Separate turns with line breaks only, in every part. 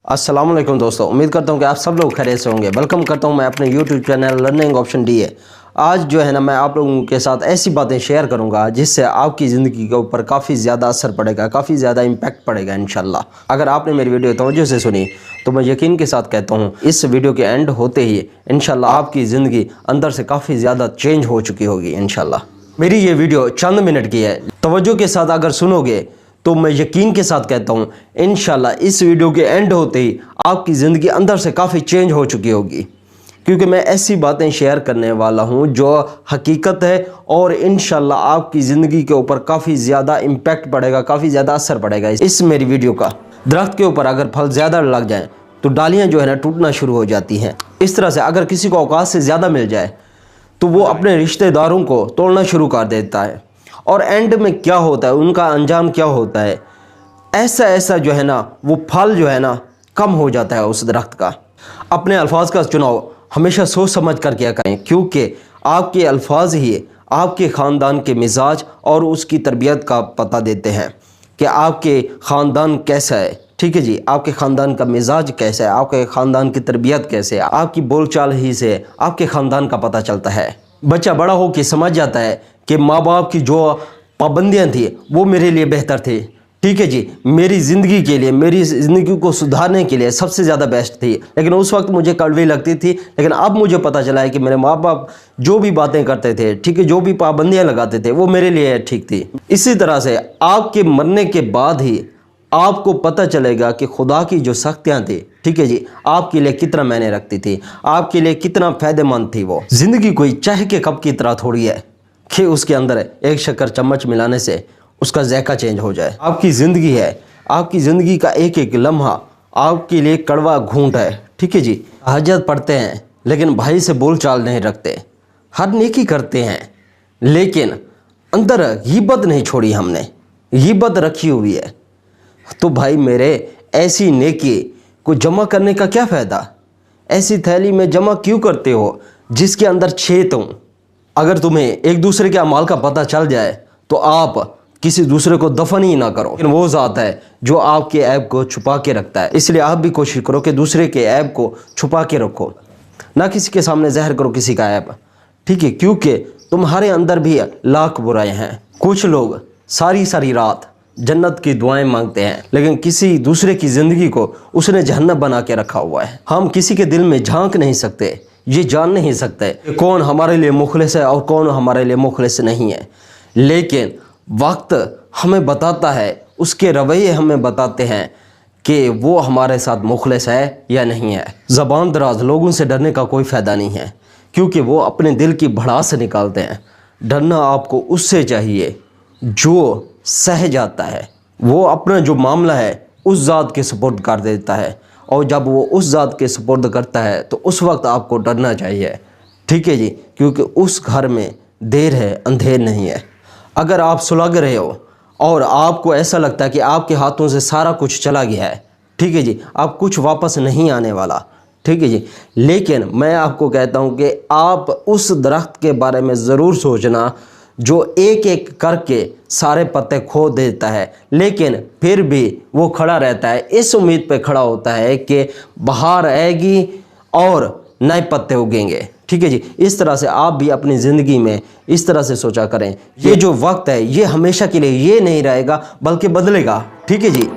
अस्सलाम वालेकुम दोस्तों, उम्मीद करता हूँ कि आप सब लोग खैरियत से होंगे। वेलकम करता हूँ मैं अपने YouTube channel learning option DA। आज जो है ना मैं आप लोगों के साथ ऐसी बातें शेयर करूँगा जिससे आपकी ज़िंदगी के ऊपर काफ़ी ज़्यादा असर पड़ेगा, काफ़ी ज़्यादा इम्पैक्ट पड़ेगा इंशाल्लाह। अगर आपने मेरी वीडियो तवज्जो से सुनी तो मैं यकीन के साथ कहता हूँ इस वीडियो के एंड होते ही इंशाल्लाह आपकी ज़िंदगी अंदर से काफ़ी ज़्यादा चेंज हो चुकी होगी इंशाल्लाह। मेरी ये वीडियो चंद मिनट की है, तवज्जो के साथ अगर सुनोगे तो मैं यकीन के साथ कहता हूँ इंशाल्लाह इस वीडियो के एंड होते ही आपकी ज़िंदगी अंदर से काफ़ी चेंज हो चुकी होगी, क्योंकि मैं ऐसी बातें शेयर करने वाला हूँ जो हकीकत है और इंशाल्लाह आपकी ज़िंदगी के ऊपर काफ़ी ज़्यादा इम्पैक्ट पड़ेगा, काफ़ी ज़्यादा असर पड़ेगा इस मेरी वीडियो का। दरख्त के ऊपर अगर फल ज़्यादा लग जाए तो डालियाँ जो है ना टूटना शुरू हो जाती हैं। इस तरह से अगर किसी को औकात से ज़्यादा मिल जाए तो वो अपने रिश्तेदारों को तोड़ना शुरू कर देता है, और एंड में क्या होता है, उनका अंजाम क्या होता है, ऐसा जो है ना वो फल जो है ना कम हो जाता है उस दरख्त का। अपने अल्फाज का चुनाव हमेशा सोच समझ कर किया करें, क्योंकि आपके अल्फाज ही आपके ख़ानदान के मिजाज और उसकी तरबियत का पता देते हैं कि आपके ख़ानदान कैसा है। ठीक है जी, आपके ख़ानदान का मिजाज कैसा है, आपके ख़ानदान की तरबियत कैसे है, आपकी बोलचाल ही से आपके ख़ानदान का पता चलता है। बच्चा बड़ा हो के समझ जाता है कि माँ बाप की जो पाबंदियाँ थी वो मेरे लिए बेहतर थी। ठीक है जी, मेरी ज़िंदगी के लिए, मेरी ज़िंदगी को सुधारने के लिए सबसे ज़्यादा बेस्ट थी, लेकिन उस वक्त मुझे कड़वी लगती थी। लेकिन अब मुझे पता चला है कि मेरे माँ बाप जो भी बातें करते थे, ठीक है, जो भी पाबंदियाँ लगाते थे वो मेरे लिए ठीक थी। इसी तरह से आपके मरने के बाद ही आपको पता चलेगा कि खुदा की जो सख्तियाँ थी, ठीक है जी, आपके लिए कितना मायने रखती थी, आपके लिए कितना फ़ायदेमंद थी वो। ज़िंदगी कोई चाय के कप की तरह थोड़ी है कि उसके अंदर एक शक्कर चम्मच मिलाने से उसका ज़ायका चेंज हो जाए। आपकी ज़िंदगी है, आपकी ज़िंदगी का एक एक लम्हा आपके लिए कड़वा घूंट है। ठीक है जी, तहज्जुद पढ़ते हैं लेकिन भाई से बोल चाल नहीं रखते, हर नेकी करते हैं लेकिन अंदर गीबत नहीं छोड़ी, हमने गीबत रखी हुई है। तो भाई मेरे, ऐसी नेकी को जमा करने का क्या फ़ायदा? ऐसी थैली में जमा क्यों करते हो जिसके अंदर छेद हो? अगर तुम्हें एक दूसरे के अमाल का पता चल जाए तो आप किसी दूसरे को दफन ही ना करो। लेकिन वो ज़ात है जो आपके ऐब को छुपा के रखता है, इसलिए आप भी कोशिश करो कि दूसरे के ऐब को छुपा के रखो, ना किसी के सामने ज़ाहिर करो किसी का ऐब। ठीक है, क्योंकि तुम्हारे अंदर भी लाख बुराएं हैं। कुछ लोग सारी सारी रात जन्नत की दुआएं मांगते हैं, लेकिन किसी दूसरे की ज़िंदगी को उसने जहन्नम बना के रखा हुआ है। हम किसी के दिल में झांक नहीं सकते, ये जान नहीं सकते कि कौन हमारे लिए मुखलिस है और कौन हमारे लिए मुखलिस नहीं है, लेकिन वक्त हमें बताता है, उसके रवैये हमें बताते हैं कि वो हमारे साथ मुखलिस है या नहीं है। ज़बान दराज लोगों से डरने का कोई फ़ायदा नहीं है, क्योंकि वो अपने दिल की भड़ास से निकालते हैं। डरना आपको उससे चाहिए जो सह जाता है, वो अपना जो मामला है उस ज़ात के सुपुर्द कर देता है, और जब वो उस ज़ात के सुपुर्द करता है तो उस वक्त आपको डरना चाहिए। ठीक है जी, क्योंकि उस घर में देर है, अंधेर नहीं है। अगर आप सुलग रहे हो और आपको ऐसा लगता है कि आपके हाथों से सारा कुछ चला गया है, ठीक है जी, आप कुछ वापस नहीं आने वाला, ठीक है जी, लेकिन मैं आपको कहता हूँ कि आप उस दरख्त के बारे में ज़रूर सोचना जो एक एक करके सारे पत्ते खो देता है, लेकिन फिर भी वो खड़ा रहता है, इस उम्मीद पे खड़ा होता है कि बहार आएगी और नए पत्ते उगेंगे। ठीक है जी, इस तरह से आप भी अपनी ज़िंदगी में इस तरह से सोचा करें, ये जो वक्त है ये हमेशा के लिए ये नहीं रहेगा बल्कि बदलेगा। ठीक है जी,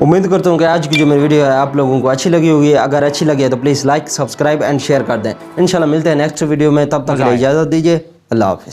उम्मीद करता हूँ कि आज की जो मेरी वीडियो है आप लोगों को अच्छी लगी होगी। अगर अच्छी लगी है तो please like, subscribe and share कर दें। इंशाल्लाह मिलते हैं नेक्स्ट वीडियो में, तब तक इजाज़त दीजिए। अल्लाह हाफ़िज़।